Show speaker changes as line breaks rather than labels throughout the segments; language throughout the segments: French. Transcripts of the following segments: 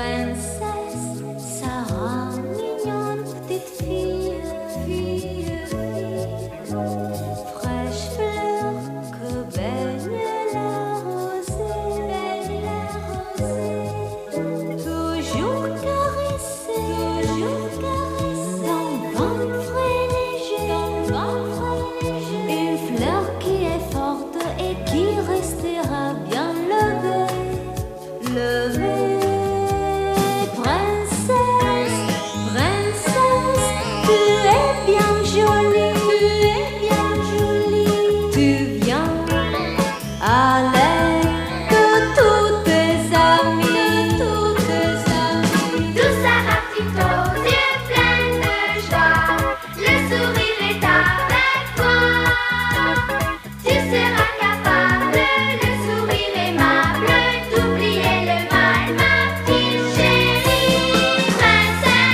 Princesse Sarah, mignonne petite fille, fraîche fleur que baigne la rosée, toujours caressée, dans vent frais léger, une fleur qui est forte et qui restera bien levée. Princesse, tu es bien jolie, tu viens à l'aide de tous tes amis,
Tout Sarah plutôt, yeux pleins de joie, le sourire est avec toi. Tu seras capable, le sourire aimable, d'oublier le mal, ma petite chérie. Princesse,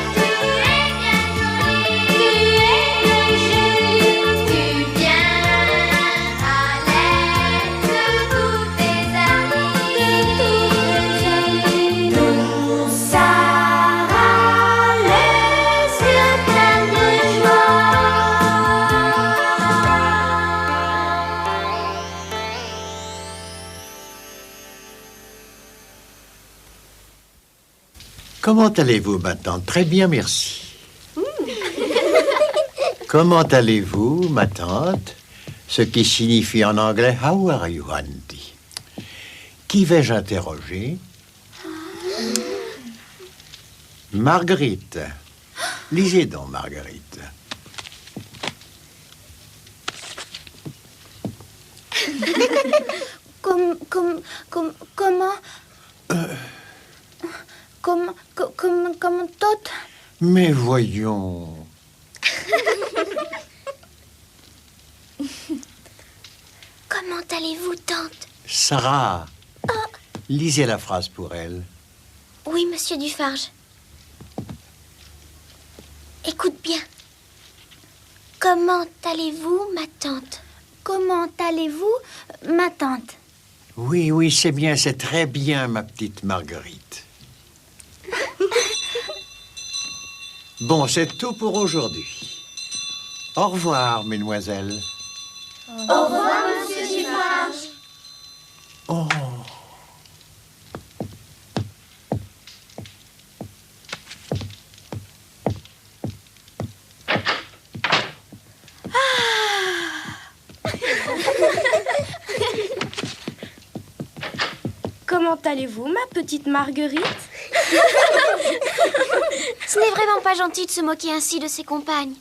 tu es bien jolie, tu viens à l'aide de tous tes amis. Nous, Sarah, les yeux pleins de joie.
Comment allez-vous, ma tante? Très bien, merci. Comment allez-vous, ma tante? Ce qui signifie en anglais « How are you, auntie ?» Qui vais-je interroger? Marguerite. Lisez donc, Marguerite.
Comment tot?
Mais voyons.
Comment allez-vous, tante?
Sarah, lisez la phrase pour elle.
Oui, monsieur Dufarge. Écoute bien. Comment allez-vous, ma tante?
Comment allez-vous, ma tante?
Oui, c'est bien, c'est très bien, ma petite Marguerite. Bon, c'est tout pour aujourd'hui. Au revoir, mesdemoiselles.
Au revoir, monsieur Dufarge.
Oh.
Comment allez-vous, ma petite Marguerite?
Ce n'est vraiment pas gentil de se moquer ainsi de ses compagnes.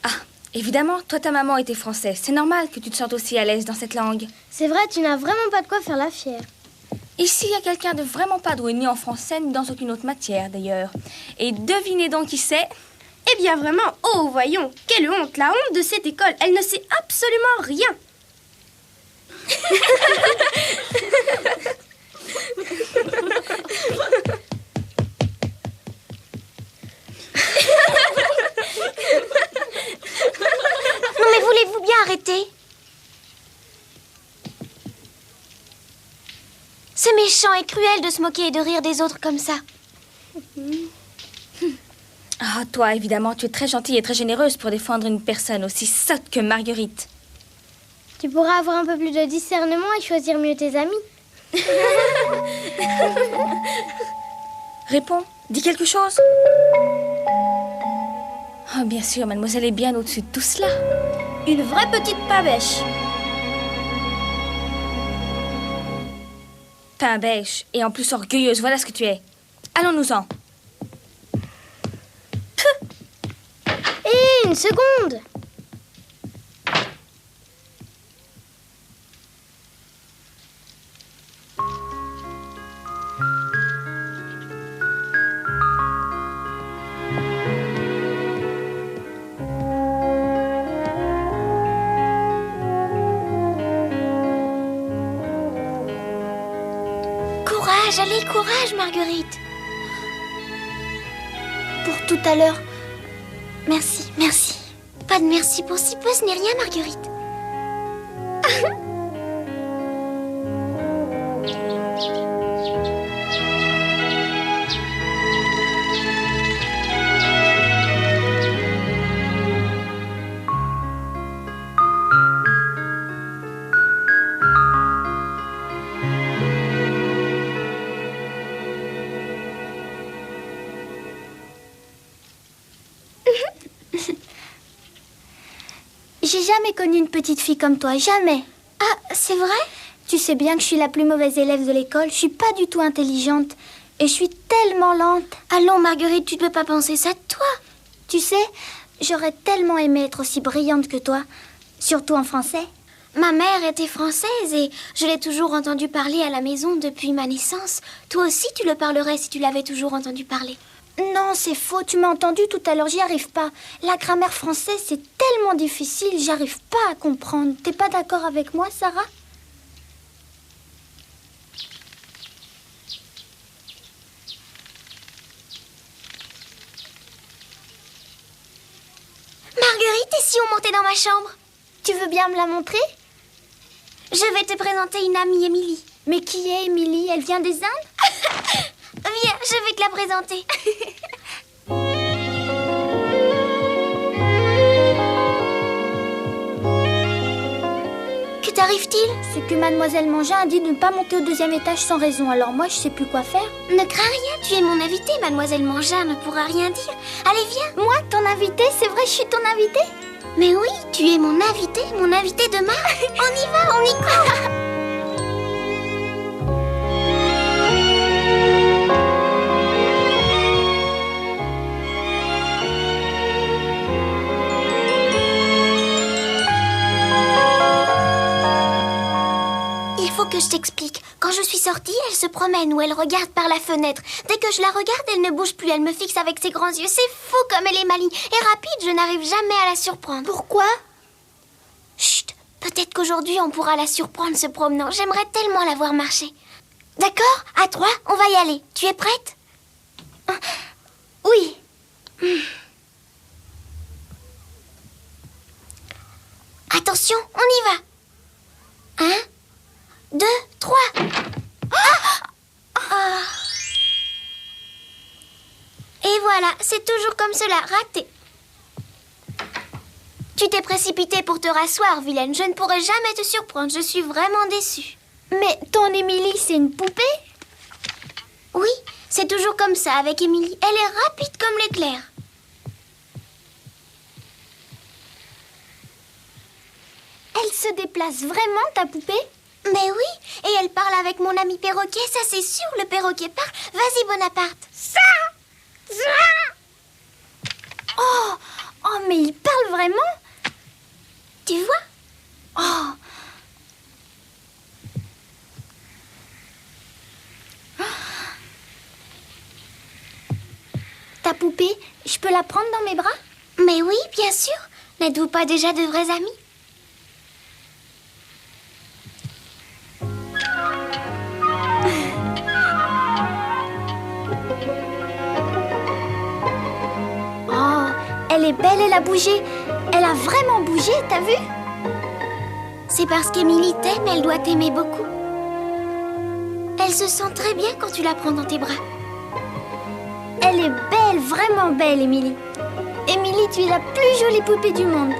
Ah, évidemment, toi ta maman était française. C'est normal que tu te sentes aussi à l'aise dans cette langue.
C'est vrai, tu n'as vraiment pas de quoi faire la fière.
Ici, il y a quelqu'un de vraiment pas doué, ni en français, ni dans aucune autre matière, d'ailleurs. Et devinez donc qui c'est?
Eh bien vraiment, oh voyons, quelle honte, la honte de cette école, elle ne sait absolument rien.
Non mais voulez-vous bien arrêter? C'est méchant et cruel de se moquer et de rire des autres comme ça.
Ah, toi, évidemment, tu es très gentille et très généreuse pour défendre une personne aussi sotte que Marguerite.
Tu pourras avoir un peu plus de discernement et choisir mieux tes amis.
Réponds, dis quelque chose. Oh, bien sûr, mademoiselle est bien au-dessus de tout cela.
Une vraie petite pavèche.
Pain bêche et en plus orgueilleuse, voilà ce que tu es. Allons-nous-en.
Hé, une seconde.
Courage, allez, courage, Marguerite.
Pour tout à l'heure.
Merci, merci. Pas de merci pour si peu, ce n'est rien, Marguerite. J'ai jamais connu une petite fille comme toi, jamais.
Ah, c'est vrai?
Tu sais bien que je suis la plus mauvaise élève de l'école. Je suis pas du tout intelligente. Et je suis tellement lente.
Allons, Marguerite, tu ne peux pas penser ça de toi.
Tu sais, j'aurais tellement aimé être aussi brillante que toi. Surtout en français.
Ma mère était française et je l'ai toujours entendu parler à la maison depuis ma naissance. Toi aussi, tu le parlerais si tu l'avais toujours entendu parler.
Non, c'est faux. Tu m'as entendu tout à l'heure. J'y arrive pas. La grammaire française, c'est tellement difficile. J'arrive pas à comprendre. T'es pas d'accord avec moi, Sarah?
Marguerite, et si on montait dans ma chambre?
Tu veux bien me la montrer?
Je vais te présenter une amie, Émilie.
Mais qui est Émilie? Elle vient des Indes?
Viens, je vais te la présenter. Que t'arrive-t-il?
C'est que mademoiselle Mangin a dit de ne pas monter au 2e étage sans raison. Alors moi, je sais plus quoi faire.
Ne crains rien, tu es mon invitée. Mademoiselle Mangin ne pourra rien dire. Allez, viens.
Moi, ton invitée? C'est vrai, je suis ton invitée?
Mais oui, tu es mon invitée de marque. On y va, on y court. Il faut que je t'explique. Quand je suis sortie, elle se promène ou elle regarde par la fenêtre. Dès que je la regarde, elle ne bouge plus. Elle me fixe avec ses grands yeux. C'est fou comme elle est maligne et rapide. Je n'arrive jamais à la surprendre.
Pourquoi?
Chut, peut-être qu'aujourd'hui on pourra la surprendre se promenant. J'aimerais tellement la voir marcher. D'accord? À 3, on va y aller. Tu es prête?
Oui.
Attention, on y va. 1, 2, 3. Et voilà, c'est toujours comme cela, raté. Tu t'es précipitée pour te rasseoir, vilaine. Je ne pourrai jamais te surprendre. Je suis vraiment déçue.
Mais ton Émilie, c'est une poupée?
Oui, c'est toujours comme ça avec Émilie. Elle est rapide comme l'éclair.
Elle se déplace vraiment, ta poupée?
Mais oui, et elle parle avec mon ami perroquet, ça c'est sûr, le perroquet parle. Vas-y, Bonaparte. Ça.
Oh, mais il parle vraiment?
Tu vois?
Oh. Ta poupée, je peux la prendre dans mes bras?
Mais oui, bien sûr. N'êtes-vous pas déjà de vrais amis?
Oh, elle est belle, elle a bougé. Elle a vraiment bougé, t'as vu?
C'est parce qu'Émilie t'aime, elle doit t'aimer beaucoup. Elle se sent très bien quand tu la prends dans tes bras.
Elle est belle, vraiment belle, Émilie. Émilie, tu es la plus jolie poupée du monde.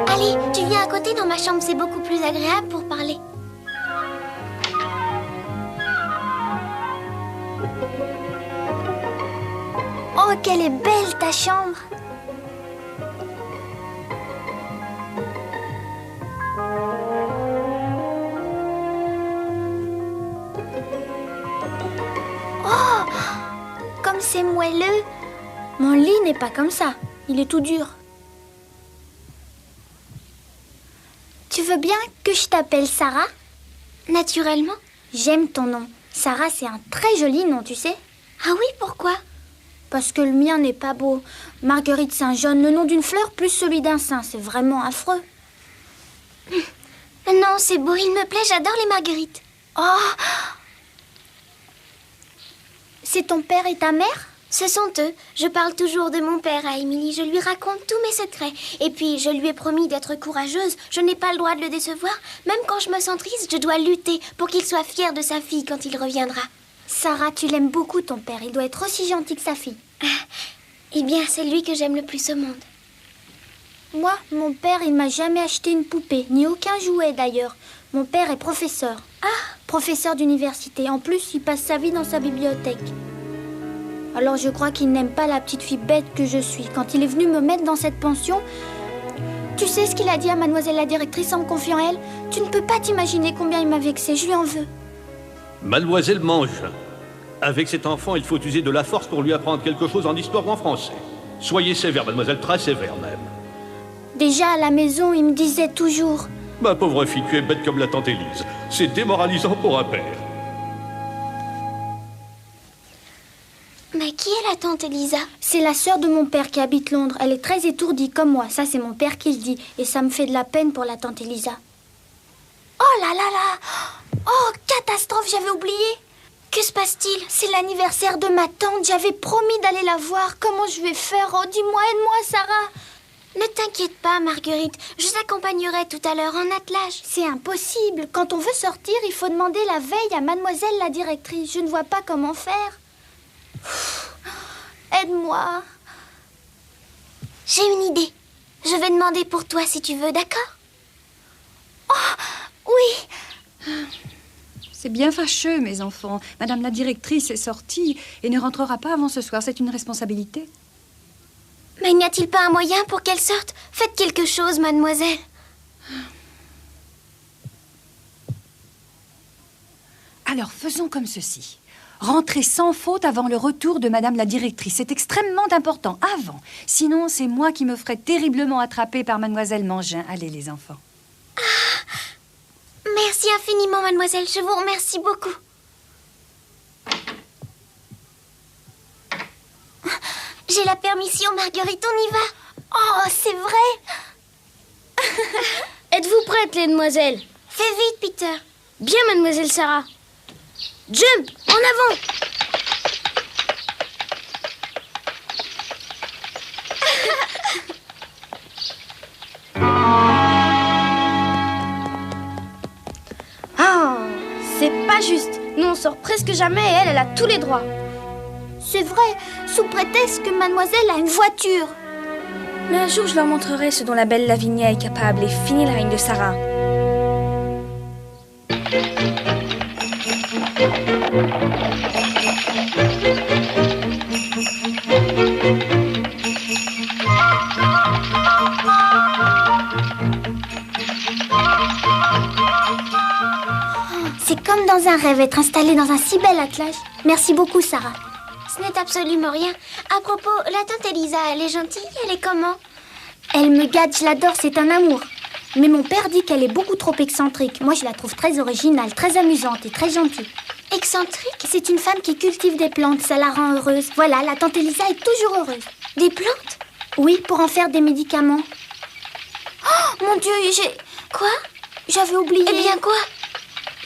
Allez, tu viens à côté dans ma chambre, c'est beaucoup plus agréable pour parler.
Oh, qu'elle est belle, ta chambre. Oh, comme c'est moelleux. Mon lit n'est pas comme ça. Il est tout dur. Tu veux bien que je t'appelle Sarah?
Naturellement.
J'aime ton nom. Sarah, c'est un très joli nom, tu sais.
Ah oui, pourquoi?
Parce que le mien n'est pas beau. Marguerite Saint-Jean, le nom d'une fleur plus celui d'un saint. C'est vraiment affreux.
Non, c'est beau, il me plaît, j'adore les marguerites.
Oh! C'est ton père et ta mère?
Ce sont eux. Je parle toujours de mon père à Émilie. Je lui raconte tous mes secrets. Et puis, je lui ai promis d'être courageuse. Je n'ai pas le droit de le décevoir. Même quand je me sens triste, je dois lutter pour qu'il soit fier de sa fille quand il reviendra.
Sarah, tu l'aimes beaucoup, ton père. Il doit être aussi gentil que sa fille.
Eh bien, c'est lui que j'aime le plus au monde.
Moi, mon père, il m'a jamais acheté une poupée, ni aucun jouet d'ailleurs. Mon père est professeur. Professeur d'université. En plus, il passe sa vie dans sa bibliothèque. Alors je crois qu'il n'aime pas la petite fille bête que je suis. Quand il est venu me mettre dans cette pension, Tu sais ce qu'il a dit à mademoiselle la directrice en me confiant elle? Tu ne peux pas t'imaginer combien il m'a vexée, je lui en veux.
Mademoiselle Mangin, avec cet enfant, il faut user de la force pour lui apprendre quelque chose en histoire ou en français. Soyez sévère, mademoiselle, très sévère même.
Déjà à la maison, il me disait toujours...
Ma pauvre fille, tu es bête comme la tante Élise. C'est démoralisant pour un père.
Mais qui est la tante Elisa?
C'est la sœur de mon père qui habite Londres. Elle est très étourdie comme moi. Ça, c'est mon père qui le dit. Et ça me fait de la peine pour la tante Elisa. Oh là là là! Oh, catastrophe, j'avais oublié! Que se passe-t-il? C'est l'anniversaire de ma tante. J'avais promis d'aller la voir. Comment je vais faire? Oh, dis-moi, aide-moi, Sarah!
Ne t'inquiète pas, Marguerite. Je t'accompagnerai tout à l'heure en attelage.
C'est impossible. Quand on veut sortir, il faut demander la veille à mademoiselle la directrice. Je ne vois pas comment faire. Aide-moi.
J'ai une idée. Je vais demander pour toi si tu veux, d'accord?
Oh, oui.
C'est bien fâcheux, mes enfants. Madame la directrice est sortie et ne rentrera pas avant ce soir. C'est une responsabilité.
Mais n'y a-t-il pas un moyen pour qu'elle sorte? Faites quelque chose, mademoiselle.
Alors, faisons comme ceci. Rentrez sans faute avant le retour de madame la directrice. C'est extrêmement important, avant. Sinon, c'est moi qui me ferai terriblement attraper par mademoiselle Mangin. Allez, les enfants.
Merci infiniment, mademoiselle. Je vous remercie beaucoup. J'ai la permission, Marguerite, on y va.
Oh, c'est vrai.
Êtes-vous prête, les demoiselles?
Fais vite, Peter.
Bien, mademoiselle Sarah. Jump, en avant! Ah, c'est pas juste. Nous, on sort presque jamais et elle a tous les droits.
C'est vrai, sous prétexte que mademoiselle a une voiture.
Mais un jour, je leur montrerai ce dont la belle Lavinia est capable et fini le règne de Sarah.
C'est comme dans un rêve, être installée dans un si bel attelage. Merci beaucoup, Sarah.
Ce n'est absolument rien. À propos, la tante Elisa, elle est gentille? Elle est comment?
Elle me gâte, je l'adore, c'est un amour. Mais mon père dit qu'elle est beaucoup trop excentrique. Moi, je la trouve très originale, très amusante et très gentille.
Excentrique?
C'est une femme qui cultive des plantes, ça la rend heureuse. Voilà, la tante Elisa est toujours heureuse.
Des plantes?
Oui, pour en faire des médicaments. Oh, mon Dieu,
Quoi?
J'avais oublié.
Eh bien, quoi?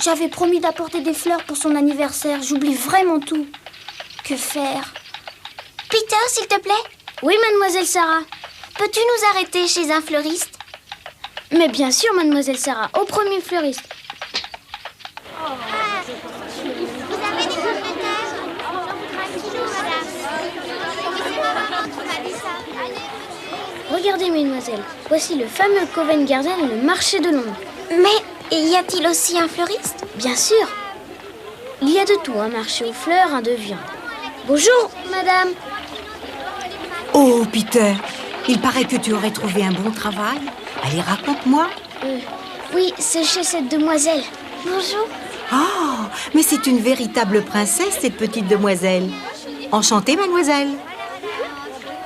J'avais promis d'apporter des fleurs pour son anniversaire. J'oublie vraiment tout. Que faire?
Peter, s'il te plaît?
Oui, mademoiselle Sarah.
Peux-tu nous arrêter chez un fleuriste?
Mais bien sûr, mademoiselle Sarah, au premier fleuriste.
Vous avez des pommes de terre?
Regardez, mesdemoiselles, voici le fameux Covent Garden, le marché de Londres.
Mais y a-t-il aussi un fleuriste?
Bien sûr. Il y a de tout, un marché aux fleurs, un de viande. Bonjour, madame.
Oh, Peter, il paraît que tu aurais trouvé un bon travail. Allez, raconte-moi.
Oui, c'est chez cette demoiselle.
Bonjour.
Oh, mais c'est une véritable princesse, cette petite demoiselle. Enchantée, mademoiselle.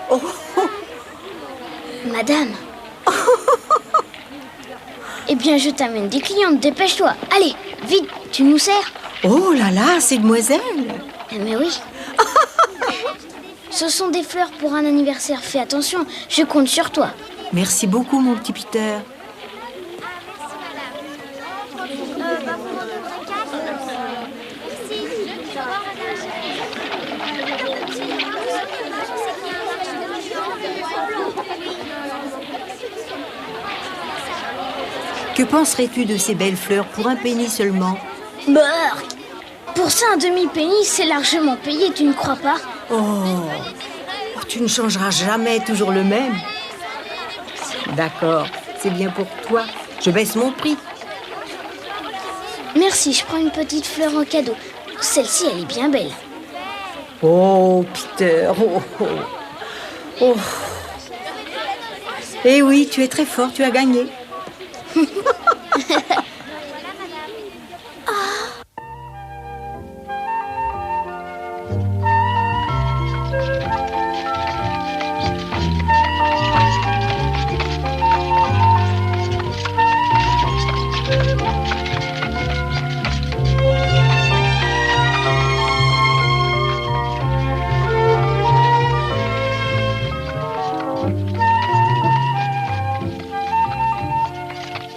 Oh, oh.
Madame. Eh bien, je t'amène des clientes, dépêche-toi. Allez, vite, tu nous sers?
Oh là là, ces demoiselles.
Mais oui. Ce sont des fleurs pour un anniversaire. Fais attention, je compte sur toi.
Merci beaucoup, mon petit Peter. Que penserais-tu de ces belles fleurs pour un penny seulement?
Brrr. Pour ça, un demi-penny, c'est largement payé, tu ne crois pas?
Oh, tu ne changeras jamais toujours le même. D'accord, c'est bien pour toi. Je baisse mon prix.
Merci, je prends une petite fleur en cadeau. Celle-ci, elle est bien belle.
Oh, Peter, oh, oh. Oh. Eh oui, tu es très fort, tu as gagné.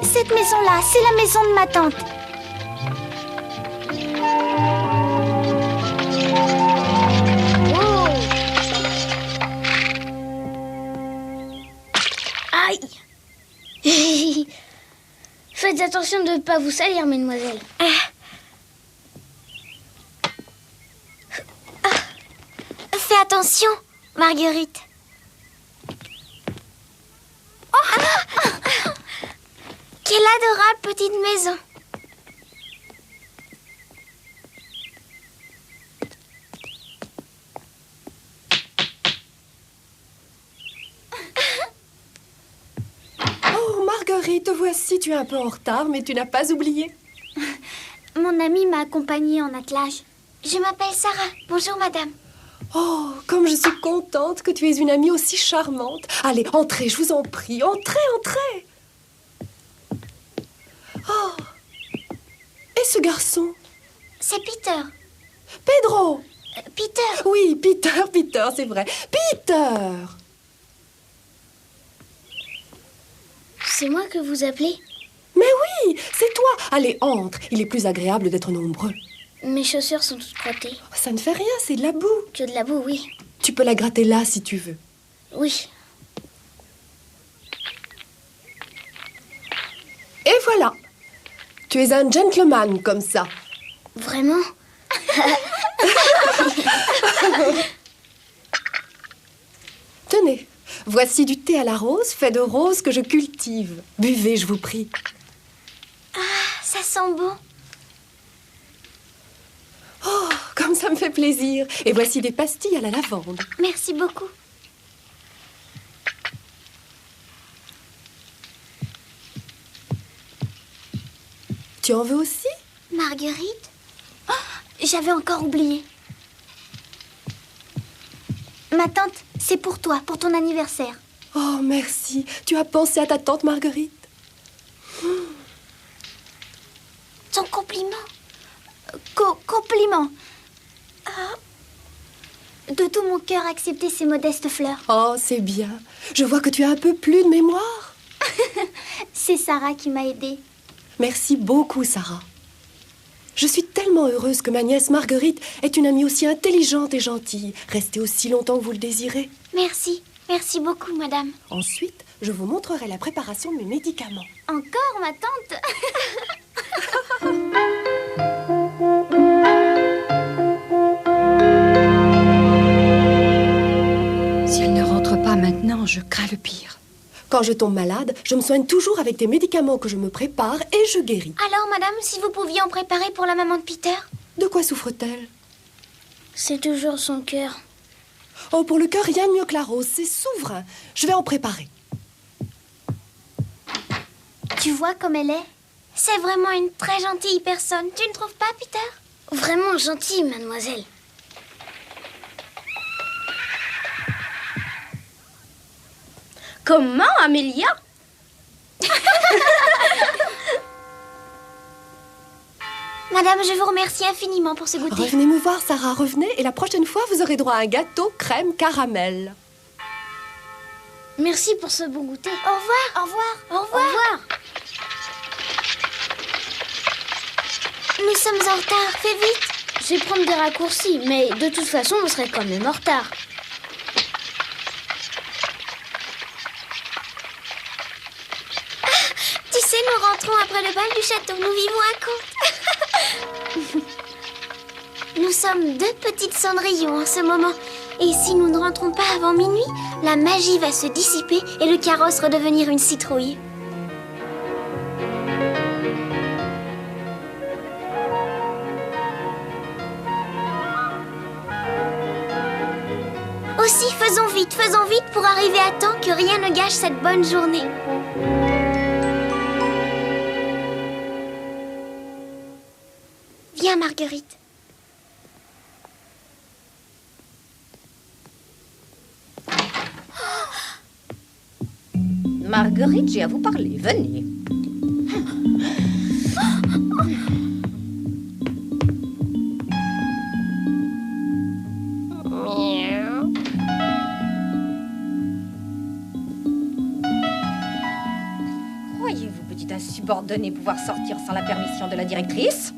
Cette maison-là, c'est la maison de ma tante.
Aïe. Faites attention de ne pas vous salir, mesdemoiselles.
Fais attention, Marguerite.
Quelle adorable petite maison.
Oh, Marguerite, te voici, tu es un peu en retard, mais tu n'as pas oublié.
Mon amie m'a accompagnée en attelage.
Je m'appelle Sarah. Bonjour, madame.
Oh, comme je suis contente que tu aies une amie aussi charmante. Allez, entrez, je vous en prie, entrez, entrez. Oh, et ce garçon?
C'est Peter.
Pedro.
Peter.
Oui, Peter, c'est vrai. Peter.
C'est moi que vous appelez?
Mais oui, c'est toi. Allez, entre. Il est plus agréable d'être nombreux.
Mes chaussures sont toutes crottées.
Ça ne fait rien, c'est de la boue.
Que de la boue, oui.
Tu peux la gratter là si tu veux.
Oui.
Et voilà. Tu es un gentleman comme ça.
Vraiment?
Tenez, voici du thé à la rose fait de roses que je cultive. Buvez, je vous prie.
Ça sent bon.
Oh, comme ça me fait plaisir. Et voici des pastilles à la lavande.
Merci beaucoup.
Tu en veux aussi?
Marguerite?
J'avais encore oublié. Ma tante, c'est pour toi, pour ton anniversaire.
Oh, merci. Tu as pensé à ta tante Marguerite?
Ton compliment. Compliment. De tout mon cœur, accepter ces modestes fleurs.
Oh, c'est bien. Je vois que tu as un peu plus de mémoire.
C'est Sarah qui m'a aidée.
Merci beaucoup, Sarah. Je suis tellement heureuse que ma nièce Marguerite est une amie aussi intelligente et gentille. Restez aussi longtemps que vous le désirez.
Merci. Merci beaucoup, madame.
Ensuite, je vous montrerai la préparation de mes médicaments.
Encore, ma tante?
Si elle ne rentre pas maintenant, je crains le pire.
Quand je tombe malade, je me soigne toujours avec des médicaments que je me prépare et je guéris.
Alors, madame, si vous pouviez en préparer pour la maman de Peter?
De quoi souffre-t-elle?
C'est toujours son cœur.
Oh, pour le cœur, rien de mieux que la rose, c'est souverain. Je vais en préparer.
Tu vois comme elle est?
C'est vraiment une très gentille personne. Tu ne trouves pas, Peter? Vraiment gentille, mademoiselle.
Comment, Amélia?
Madame, je vous remercie infiniment pour ce goûter.
Revenez me voir, Sarah, revenez. Et la prochaine fois, vous aurez droit à un gâteau crème caramel.
Merci pour ce bon goûter.
Au revoir, au revoir,
Au revoir. Nous sommes en retard. Fais vite. Je vais prendre des raccourcis, mais de toute façon, on serait quand même en retard. Tu sais, nous rentrons après le bal du château. Nous vivons un conte. Nous sommes deux petites cendrillons en ce moment. Et si nous ne rentrons pas avant minuit, la magie va se dissiper et le carrosse redevenir une citrouille. Aussi, faisons Faisons vite pour arriver à temps, que rien ne gâche cette bonne journée. Viens, Marguerite.
Marguerite, j'ai à vous parler. Venez. Croyez-vous, petite insubordonnée, pouvoir sortir sans la permission de la directrice?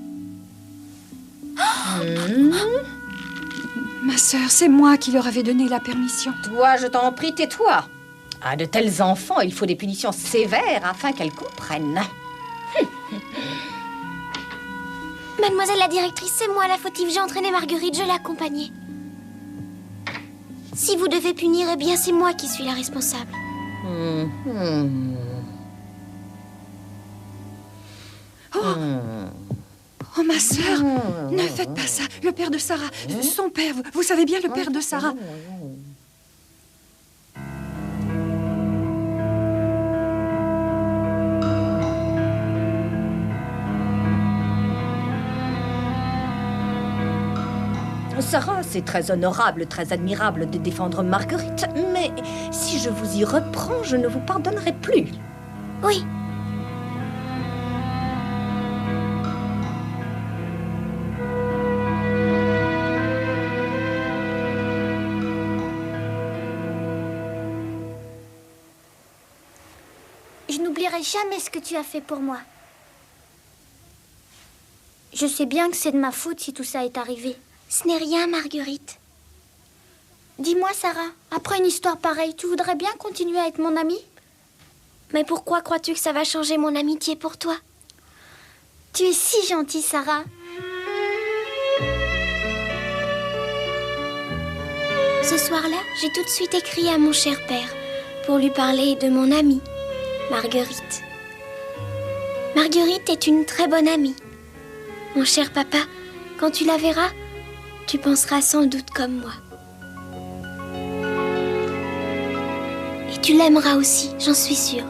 Ma sœur, c'est moi qui leur avais donné la permission.
Toi, je t'en prie, tais-toi. À de tels enfants, il faut des punitions sévères afin qu'elles comprennent.
Mademoiselle la directrice, c'est moi la fautive. J'ai entraîné Marguerite, je l'ai accompagnée. Si vous devez punir, eh bien c'est moi qui suis la responsable.
Oh, ma sœur, ne faites pas ça. Le père de Sarah, son père, vous savez bien, le père de Sarah.
Sarah, c'est très honorable, très admirable de défendre Marguerite, mais si je vous y reprends, je ne vous pardonnerai plus.
Oui.
Je n'oublierai jamais ce que tu as fait pour moi. Je sais bien que c'est de ma faute si tout ça est arrivé.
Ce n'est rien, Marguerite.
Dis-moi, Sarah, après une histoire pareille, tu voudrais bien continuer à être mon amie?
Mais pourquoi crois-tu que ça va changer mon amitié pour toi?
Tu es si gentille, Sarah.
Ce soir-là, j'ai tout de suite écrit à mon cher père pour lui parler de mon amie, Marguerite. Marguerite est une très bonne amie. Mon cher papa, quand tu la verras, tu penseras sans doute comme moi. Et tu l'aimeras aussi, j'en suis sûre.